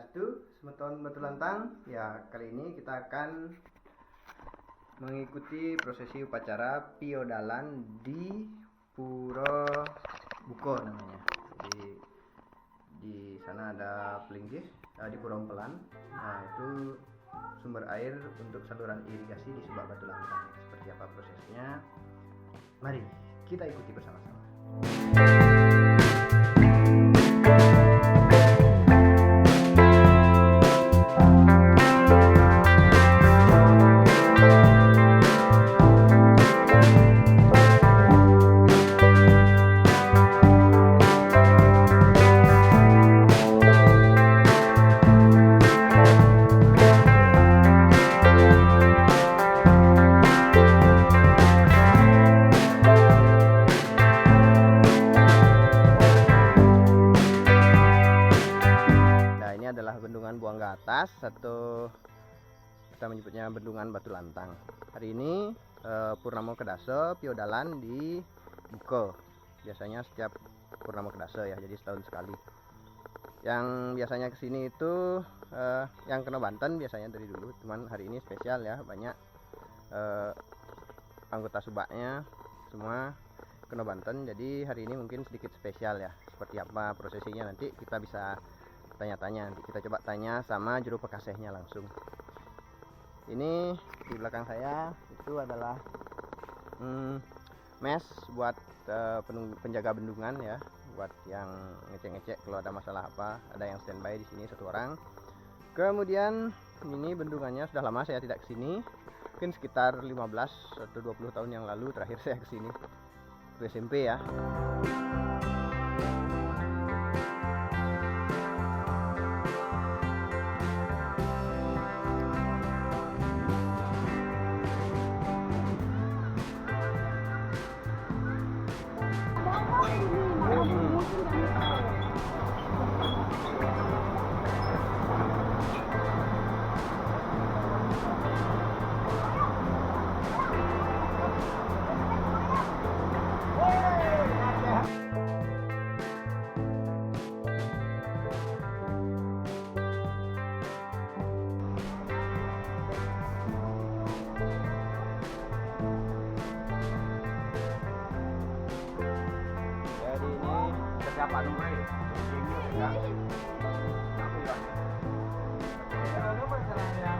wabarakatuh. Semeton Batu Lantang. Ya, kali ini kita akan mengikuti prosesi upacara piodalan di Puro Buko namanya. Jadi di sana ada pelinggih di Puro Empelan. Nah, itu sumber air untuk saluran irigasi di Subak Batu Lantang. Seperti apa prosesnya? Mari kita ikuti bersama-sama. Adalah bendungan Buang ke Atas atau kita menyebutnya bendungan Batu Lantang. Hari ini Purnama Kedasa piodalan di Buko. Biasanya setiap Purnama Kedasa ya, jadi setahun sekali. Yang biasanya kesini itu yang kena Banten biasanya dari dulu, cuman hari ini spesial ya, banyak anggota Subaknya semua kena Banten, jadi hari ini mungkin sedikit spesial ya. Seperti apa prosesinya nanti kita bisa tanya-tanya, nanti kita coba tanya sama juru pekasehnya langsung. Ini di belakang saya itu adalah mes buat penjaga bendungan ya, buat yang ngecek-ngecek kalau ada masalah apa. Ada yang standby di sini satu orang. Kemudian ini bendungannya sudah lama saya tidak kesini, mungkin sekitar 15 atau 20 tahun yang lalu terakhir saya kesini, waktu SMP ya. Siapa dulu ya? Ini ya. Aku ya. Kalau masalah yang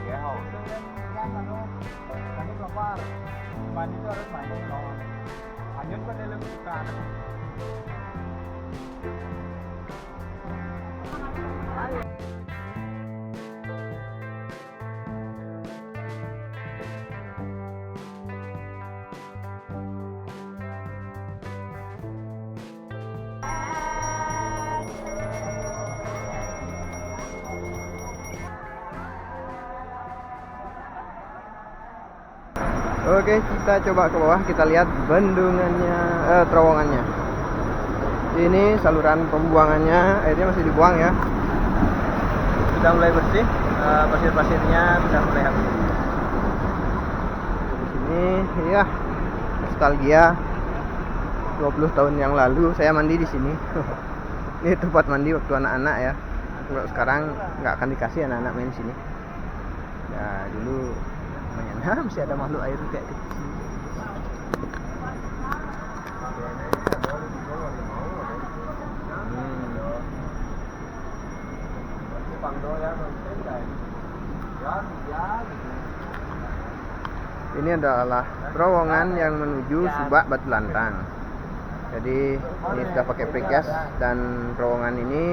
ya, kan tadi keluar. Mandi itu harus mandi loh. Lanjut ke dalam bukan. Oke, kita coba ke bawah, kita lihat bendungannya, terowongannya. Ini saluran pembuangannya, airnya masih dibuang ya. Sudah mulai bersih, pasir-pasirnya sudah mulai habis. Di sini, ya, nostalgia 20 tahun yang lalu saya mandi di sini. Ini tempat mandi waktu anak-anak ya. Kalau sekarang nggak akan dikasih anak-anak main sini. Ya dulu. Nah, masih ada makhluk air kayak kecil. Ini adalah terowongan yang menuju Subak Batu Lantang. Jadi ini sudah pakai precast, dan terowongan ini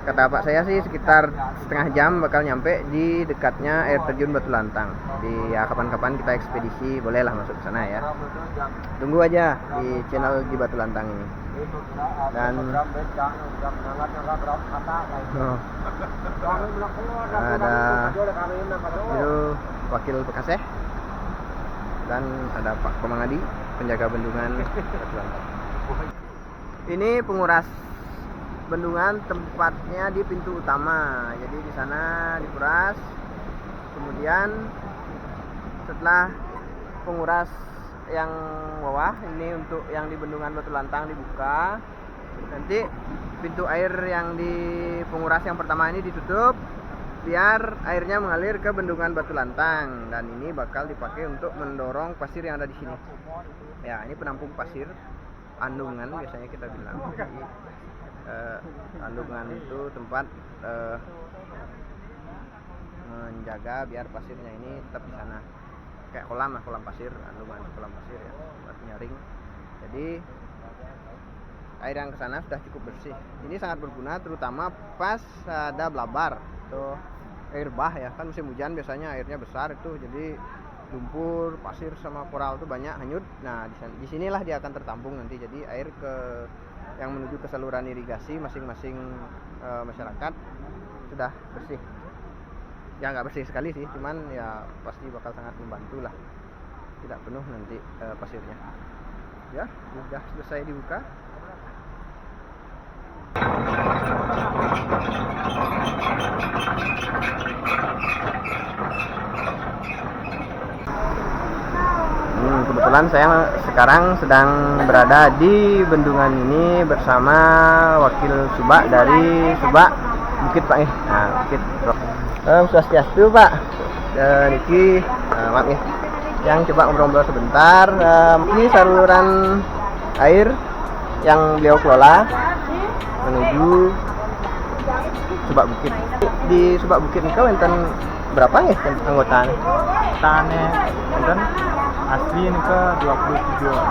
kata Pak saya sih sekitar setengah jam bakal nyampe di dekatnya air terjun Batu Lantang. Di ya kapan-kapan kita ekspedisi bolehlah masuk ke sana ya. Tunggu aja di channel di Batu Lantang ini. Dan ada itu wakil Pekaseh dan ada Pak Komangadi penjaga bendungan Batu Lantang. Ini penguras bendungan, tempatnya di pintu utama. Jadi di sana dikuras. Kemudian setelah penguras yang bawah, ini untuk yang di bendungan Batu Lantang dibuka. Nanti pintu air yang di penguras yang pertama ini ditutup biar airnya mengalir ke bendungan Batu Lantang, dan ini bakal dipakai untuk mendorong pasir yang ada di sini. Ya, ini penampung pasir andungan biasanya kita bilang. Jadi, andungan itu tempat menjaga biar pasirnya ini tetap di sana. Kayak kolam lah, kolam pasir, andungan kolam pasir ya, buat nyaring. Jadi air yang ke sana sudah cukup bersih. Ini sangat berguna terutama pas ada blabar atau air bah ya, kan musim hujan biasanya airnya besar itu, jadi lumpur, pasir sama koral itu banyak hanyut. Nah, di sinilah dia akan tertampung nanti. Jadi air yang menuju ke saluran irigasi masing-masing masyarakat sudah bersih. Ya nggak bersih sekali sih, cuman ya pasti bakal sangat membantu lah. Tidak penuh nanti pasirnya. Ya, sudah selesai dibuka. Kebetulan saya sekarang sedang berada di bendungan ini bersama wakil Subak dari Subak Bukit Pak. Nah, Bukit. Swastiastu Pak. Niki, maaf nih. Yang coba ngobrol-ngobrol sebentar. Ini saluran air yang beliau kelola menuju Subak Bukit. Di Subak Bukit ini enten berapa ya anggotanya? Anggotanya enten asli ini ke 27 orang.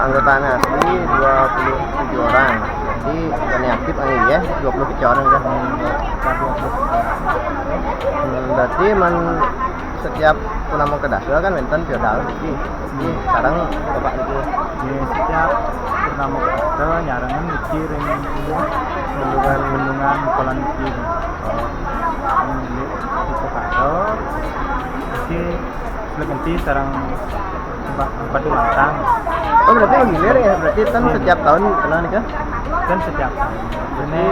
Anggotanya asli 27 orang. Jadi yang aktif ini ya 20 orang ya. Berarti setiap pulang ke Daso kan enten feodal iki. Ini sekarang Bapak itu setiap pulang ke Daso nyarangan mikir ini bendungan kolam iki. Ini itu Daso. Iki nanti sarang Batu Lantang. Oh, berarti mengilir ya? Berarti kan setiap tahun pernah nih kan? Dan setiap tahun. Ini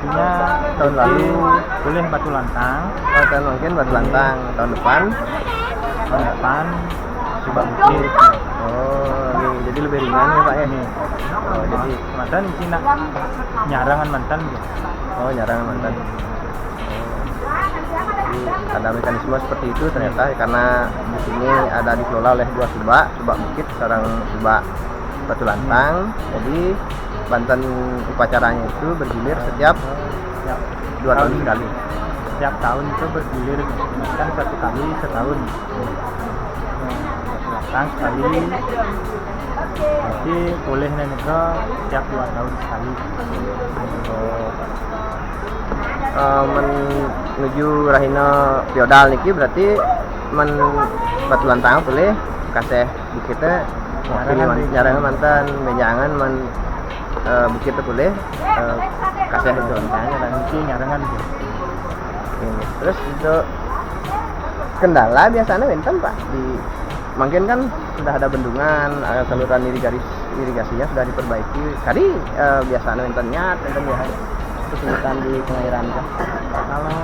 punya tahun lalu boleh Batu Lantang. Oh, tahun mungkin Batu Lantang. Tahun depan Subak Bukit. Oh, jadi lebih ringan ya Pak ya? Oh, jadi mantan Cina nyarangan mantan. Oh, nyarangan mantan. Ada mekanisme seperti itu ternyata, karena di sini ada dikelola oleh dua Subak Bukit, sekarang Subak Batu Lantang. Jadi Banten upacaranya itu bergilir setiap 2 tahun sekali. Setiap tahun itu bergilir kan 1 kali setahun. Batu Lantang sekali. Jadi boleh ke setiap 2 tahun sekali. Menuju Rahina feodal niki berarti Batu Lantang boleh kasih bukitnya nyarangan mantan benjangan bukitnya boleh kasih itu nanti nyarangan. Terus untuk kendala biasanya benten Pak di mungkin kan sudah ada bendungan, saluran irigasinya sudah diperbaiki. Tadi biasanya bentennya kesulitan di pengairan kan? Kalau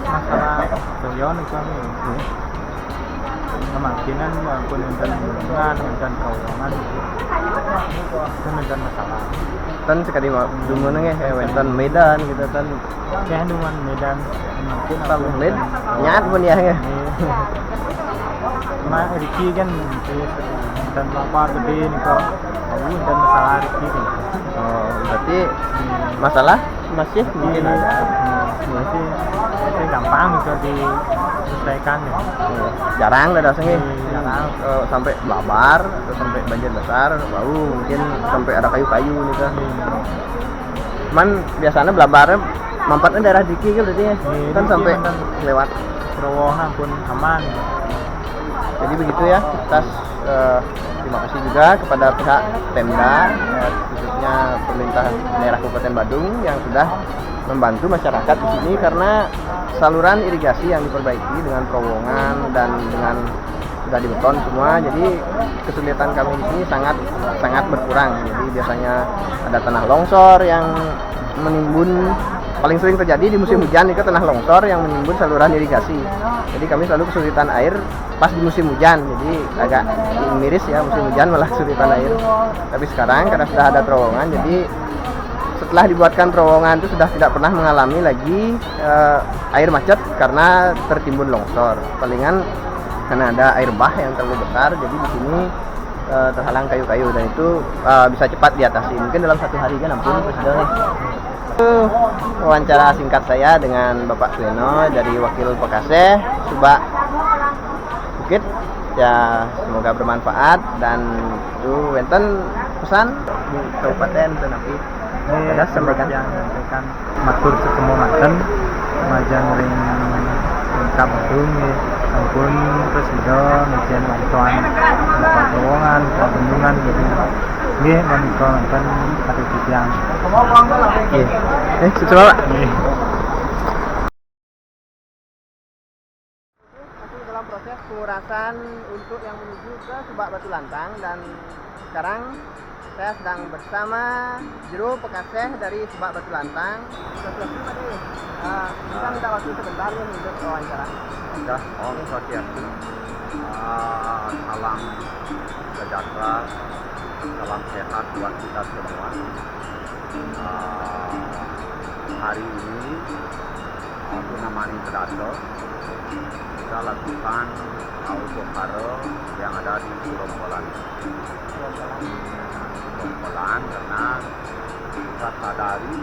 masalah doyon itu kemungkinan walaupun enten bendungan, enten terowongan itu enten masalah. Kan sekali mau dungun ya enten Medan gitu kan? Kayak dungan Medan mungkin Tahu Med nyat pun ya. Cuma Riki kan enten lapar gede nih kok. Enten masalah Riki kan. Oh, berarti masalah masih mungkin ada. Masih gampang bisa diselesaikan ya. Jarang ada sih. Jarang. Sampai blabar atau sampai banjir besar baru mungkin sampai ada kayu-kayu nih kan. Cuman biasanya blabarnya mampatnya daerah Diki kan berarti ya. Kan sampai lewat terowongan pun aman. Jadi begitu ya. Terima kasih juga kepada pihak Pemda, khususnya pemerintah daerah Kabupaten Badung yang sudah membantu masyarakat di sini, karena saluran irigasi yang diperbaiki dengan terowongan dan dengan sudah dibeton semua. Jadi kesulitan kami di sini sangat berkurang. Jadi biasanya ada tanah longsor yang menimbun, paling sering terjadi di musim hujan itu tanah longsor yang menimbun saluran irigasi. Jadi kami selalu kesulitan air pas di musim hujan. Jadi agak miris ya, musim hujan malah kesulitan air. Tapi sekarang karena sudah ada terowongan, jadi setelah dibuatkan terowongan itu sudah tidak pernah mengalami lagi air macet karena tertimbun longsor. Palingan karena ada air bah yang terlalu besar, jadi di sini terhalang kayu-kayu dan itu bisa cepat diatasi. Mungkin dalam 1 hari kan, ampun Presiden. Wawancara singkat saya dengan Bapak Sueno dari Wakil Pekaseh Subak Bukit. Ya, semoga bermanfaat dan itu wenten pesan di Kabupaten Tenapi. Ini sampaikan yang sampaikan matur ketemu manten majang ring lengkap Badung nggih sampun presiden izin bantuan dapat lowongan bendungan gitu. Nggih menika wonten ati tiyang. Nggih. Sukses Pak. Nggih. Masih dalam proses pengurasan untuk yang menuju ke Subak Batu Lantang dan sekarang saya sedang bersama Juru Pekaseh dari Subak Batu Lantang. Kita minta waktu sebentar nih untuk wawancara. Ya, Om Swastiastu. Salam sejahtera, salam sehat buat kita semua. Hari ini untuk namanya Kedaso, kita lakukan auto karo yang ada di Gerombolan karena kita sadari,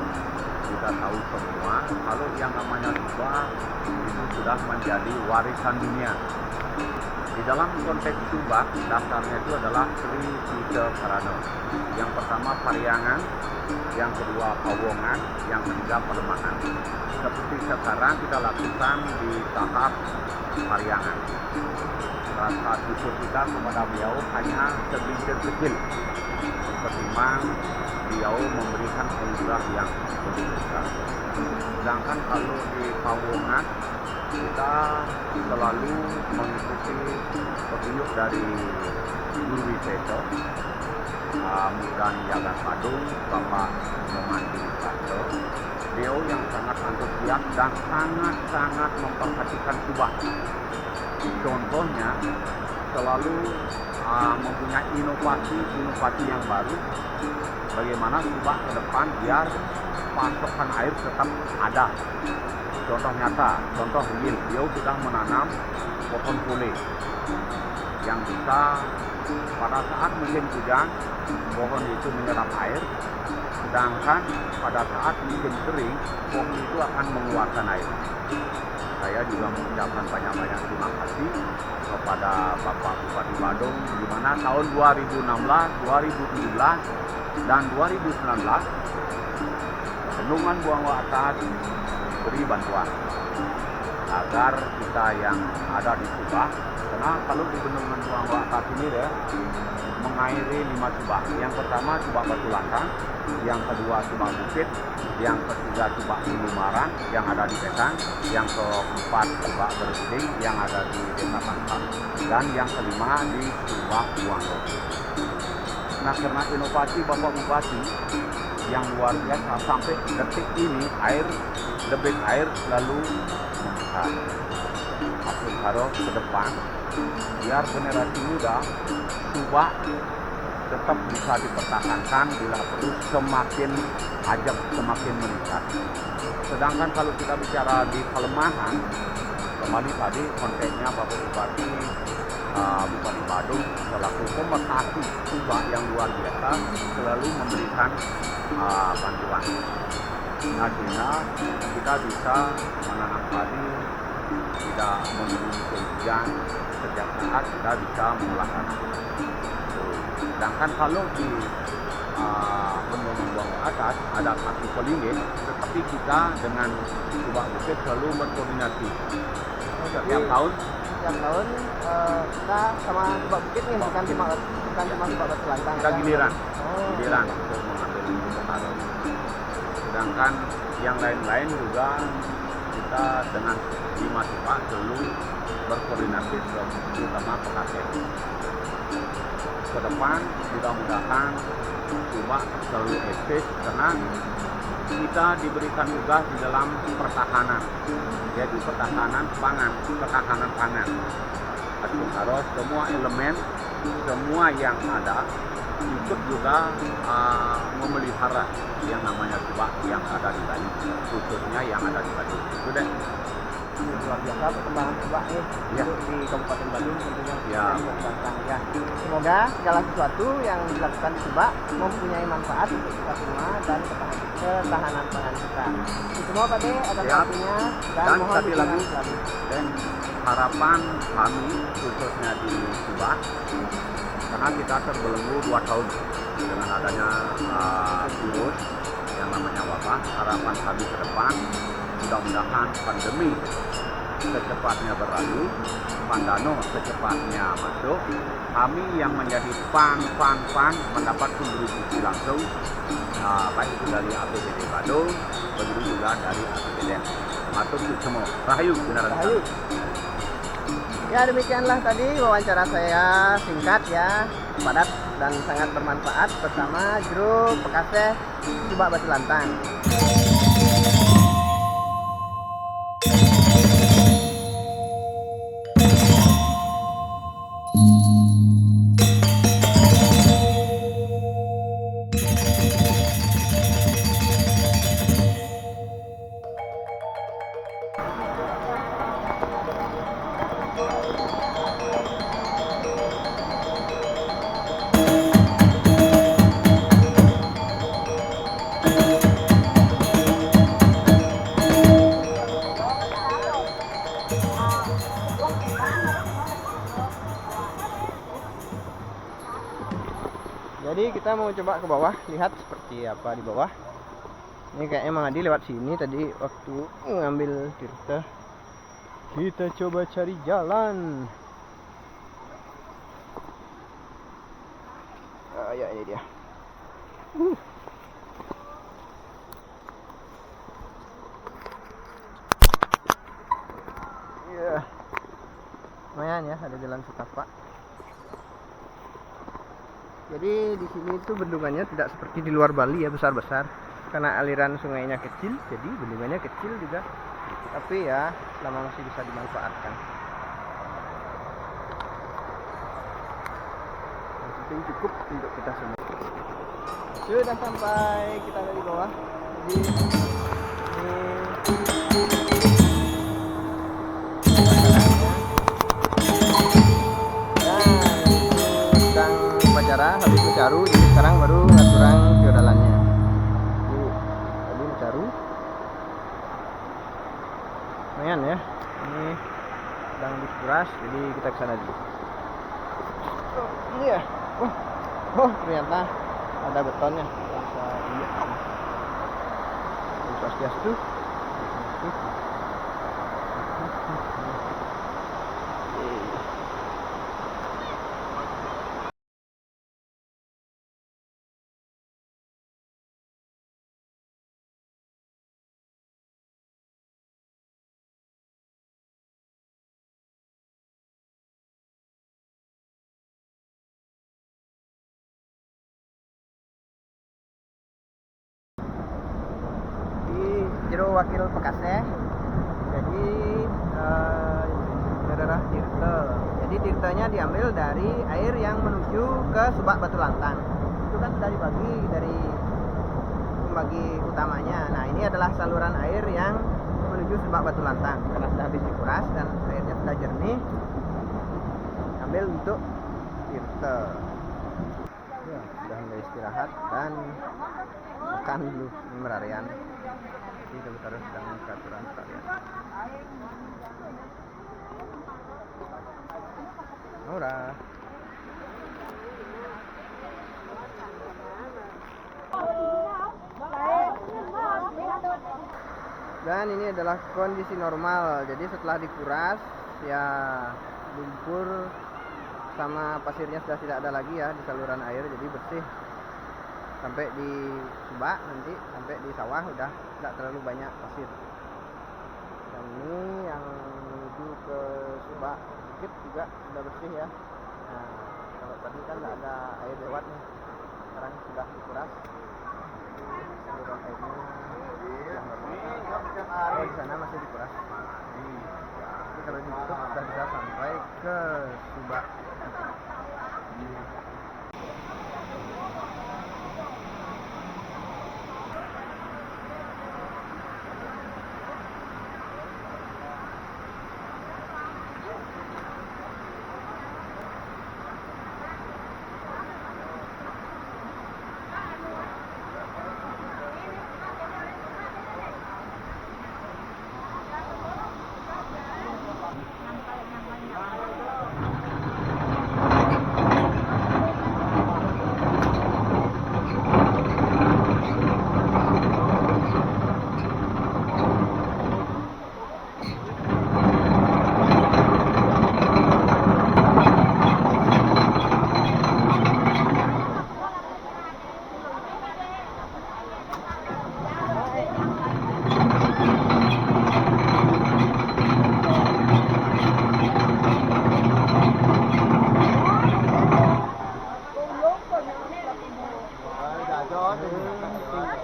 kita tahu semua kalau yang namanya Subak itu sudah menjadi warisan dunia. Di dalam konteks Subak, dasarnya itu adalah Sri Tita Karana. Yang pertama Pariangan, yang kedua Pawongan, yang ketiga Pelemahan. Seperti sekarang kita lakukan di tahap Pariangan. Rasa syukur kita kepada beliau hanya segelintir kecil, ketimbang beliau memberikan anugerah yang lebih besar. Sedangkan kalau di Pawongan, kita selalu mengikuti petunjuk dari Guru Wiseso, Mudan Jagat Padung, Bapak Somandi Pasto. Beliau yang sangat antusias dan sangat memperhatikan Subak. Contohnya selalu mempunyai inovasi yang baru. Bagaimana Subak ke depan biar pasokan air tetap ada. Contoh nyata, contoh real, beliau sudah menanam pohon pule yang bisa pada saat musim hujan pohon itu menyerap air, sedangkan pada saat musim kering pohon itu akan mengeluarkan air. Saya juga mengucapkan banyak-banyak terima kasih kepada Bapak Bupati Badung, di mana tahun 2016, 2017, dan 2019 Bendungan Buangwa Atas beri bantuan agar kita yang ada di Subak, karena kalau di Bendungan Buangwa Atas ini ya mengairi 5 Subak. Yang pertama Subak Batu Lantang, yang kedua Subak Bukit, yang ketiga Subak Bulumaran yang ada di Petang, yang keempat Subak Bersing yang ada di Desa Tangkap, dan yang kelima di Subak Buangwa. Nah, karena inovasi Bapak Bupati yang luar biasa, sampai detik ini debit air selalu membesar. Aku harap ke depan biar generasi muda Subak tetap bisa dipertahankan, bila perlu semakin ajak, semakin meningkat. Sedangkan kalau kita bicara di Pelemahan, kembali tadi konteksnya Bapak Bupati Bupati Badung selaku pemerhati Subak yang luar biasa selalu memberikan bantuan. Nah, sehingga kita bisa menanam padi tidak menunggu hujan, setiap saat kita bisa mengolah. Sedangkan kalau di Bendungan Buangwa Atas ada kaki pelinggih, tetapi kita dengan Subak Bukit selalu berkoordinasi. Setiap tahun kita sama Subak Bukit nih, bukan cuma Subak Batu Lantang. kita giliran untuk mengambil pengaruh. Sedangkan yang lain-lain juga kita dengan 5 Subak selalu berkoordinasi, terutama PKK. Ke depan mudah-mudahan Subak selalu eksis, karena kita diberikan tugas di dalam pertahanan, yaitu ketahanan pangan. Harus semua elemen, semua yang ada ikut juga memelihara yang namanya subak yang ada di Bali, khususnya yang ada di Badung. Itu deh. Luar biasa perkembangan subak nih Ya. untuk di Kabupaten Badung tentunya. Ya. Ya. Semoga segala sesuatu yang dilakukan di subak mempunyai manfaat untuk kita semua dan ketahanan pangan kita. Itu semua Pak De atas Ya. waktunya dan Dan mohon satu dukungan lagi. selalu. Dan harapan kami khususnya di Subak, karena kita terbelenggu 2 tahun dengan adanya virus yang namanya wabah. Harapan kami ke depan, mudah-mudahan pandemi secepatnya berlalu, Pandano secepatnya masuk, kami yang menjadi pan mendapat kontribusi langsung, baik itu dari APBD Badung, begitu juga dari APBD. Matur semua. Rahayu, benar. Rahayu. Ya demikianlah tadi wawancara saya singkat ya, padat dan sangat bermanfaat bersama Juru Pekaseh Subak Batu Lantang. Jadi kita mau coba ke bawah, lihat seperti apa di bawah. Ini kayaknya Mang Adi lewat sini tadi waktu ngambil tirta. Kita coba cari jalan. Ya ini dia. Ya. Lumayan ya, ada jalan setapak. Jadi di sini itu bendungannya tidak seperti di luar Bali ya, besar-besar. Karena aliran sungainya kecil, jadi bendungannya kecil juga. Tapi ya, selama masih bisa dimanfaatkan. Yang penting cukup untuk kita semua. Sudah sampai, kita ada di bawah. Jadi habis mencaru, jadi sekarang baru ngaturang piodalannya. Tadi mencaru lumayan ya, ini sedang dikuras, jadi kita kesana dulu. Ini ya, ternyata ada betonnya. Swastiastu. Jero Wakil Pekaseh. Jadi daerah Tirta. Jadi tirtanya diambil dari air yang menuju ke Subak Batu Lantang. Itu kan sudah dibagi dari pembagi utamanya. Nah ini adalah saluran air yang menuju Subak Batu Lantang. Karena sudah habis dikuras dan airnya sudah jernih, ambil untuk Tirta. Ya, sudah mulai istirahat dan makan dulu merarian. Kita taruh sedang peraturan kalian. Ora. Dan ini adalah kondisi normal. Jadi setelah dikuras ya lumpur sama pasirnya sudah tidak ada lagi ya di saluran air, jadi bersih. Sampai di Subak nanti, sampai di sawah udah tidak terlalu banyak pasir. Dan ini yang menuju ke Subak Bukit juga sudah bersih ya. Nah, kalau tadi kan tidak ada air lewat nih, sekarang sudah dikuras. Saluran airnya sudah normal. Oh, di sana masih dikuras. Jadi kalau ditutup sudah bisa sampai ke Subak.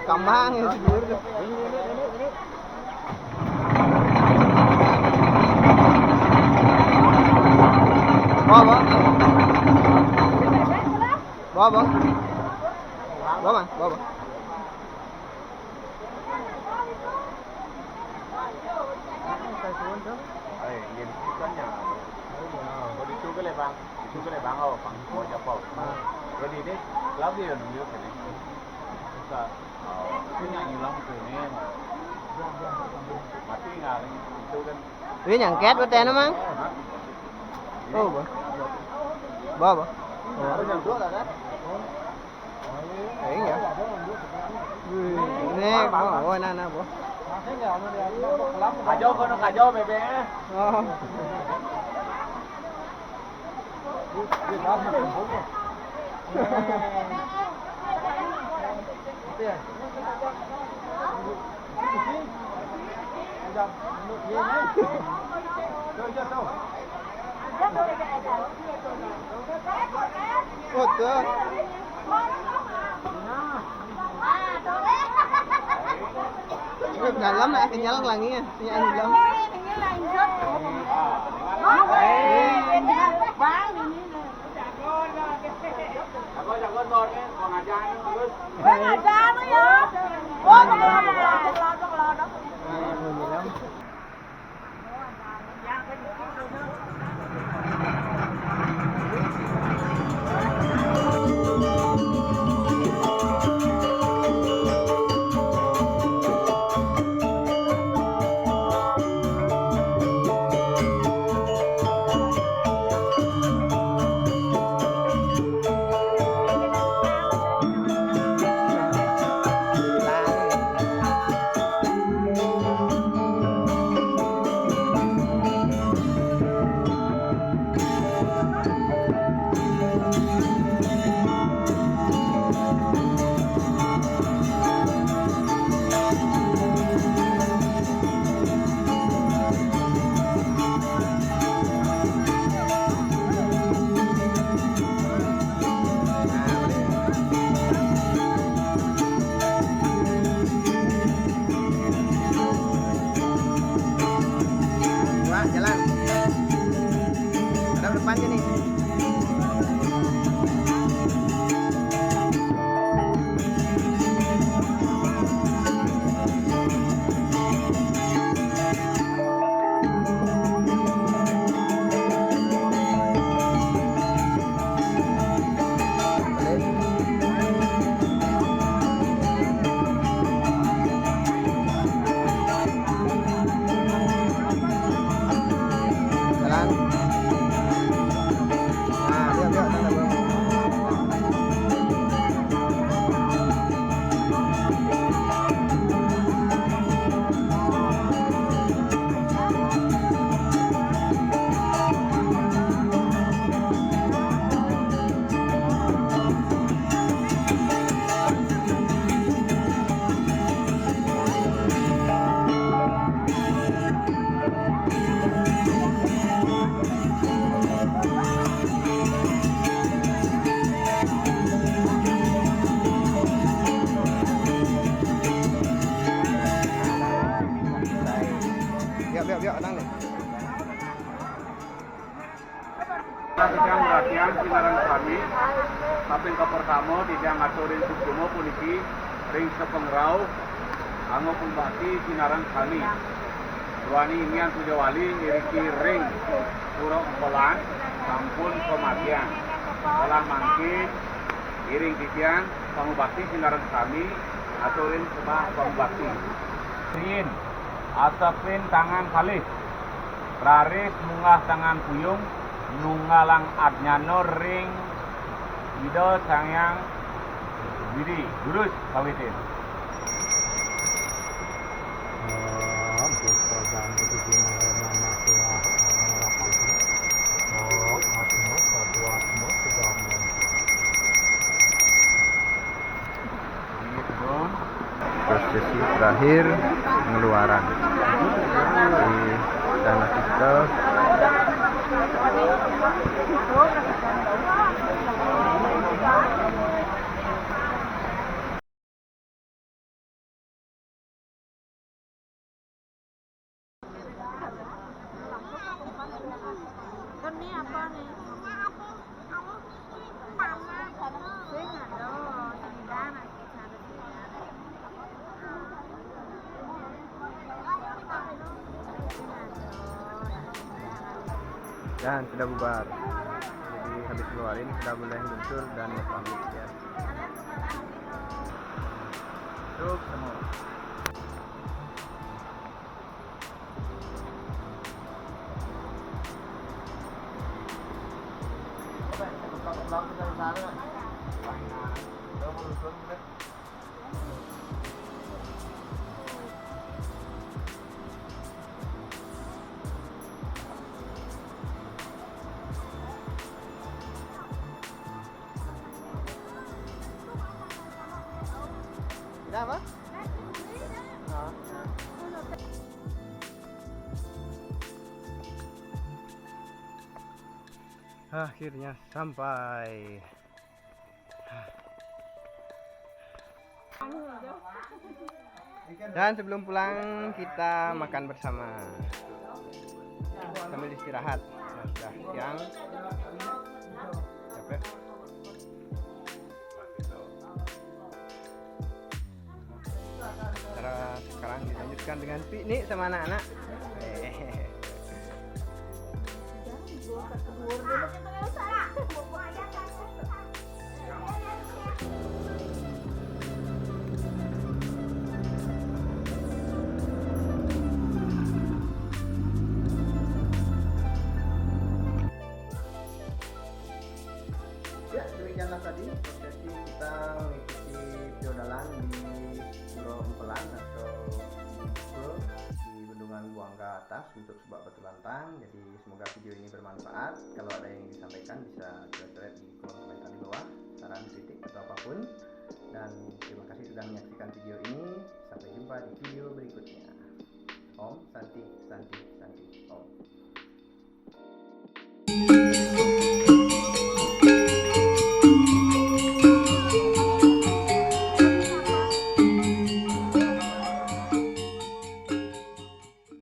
Kambang ya sendiri tuh. Bawa, bawa. Bawa, bawa. Bawa, Bang. Bawa, bawa. Jadi deh, lagi ya dulu ini. Bisa, punya ngilang ke ini. Mati nggak itu kan. Ini nyangket berarti anu, Mang. Oh, bawa. Bawa, bawa. Iya. Ini, oh, nah, bawa. Kacau kan kacau bebek. Oh. Oh, tuh. Dalam nak kenyal lagi ya, yang dalam. Jago nol kan, pengajaran terus. Pengajaran ya. Oh, lo. Jalan. Ada depan sini. Biar, tenang deh. Sidang latihan sinaran kami, tapi ke pertama tidak ngaturin sukumo polisi ring sepengrau, anggo pembati sinaran kami. Ruani imian Sujawali iriki ring pura empelan, sampun kematian. Setelah mangkin, iring titian, pembati sinaran kami, aturin sebah pembati. Sin, asapin tangan kalis, raris munggah tangan puyung, nunggalang adnyano ring ido sangyang bidi lurus kawitin. Prosesi terakhir pengeluaran di tanah kita. Dan sudah bubar. Jadi habis keluarin sudah boleh luncur dan pamit ya. Truk semua. Sudah apa? Akhirnya sampai. Dan sebelum pulang kita makan bersama sambil istirahat. Nah, sudah siang. Capek. Cara sekarang dilanjutkan dengan piknik sama anak-anak. Ya, demikianlah tadi prosesi kita mengikuti piodalan di Pulau Empelan atau Pulau di Bendungan Buangga Atas untuk Subak Batu Lantang. Jadi semoga video ini bermanfaat. Kalau ada yang disampaikan bisa coret-coret di kolom komentar di bawah, saran, kritik atau apapun. Dan terima kasih sudah menyaksikan video ini. Sampai jumpa di video berikutnya. Om Santi Santi Santi Om.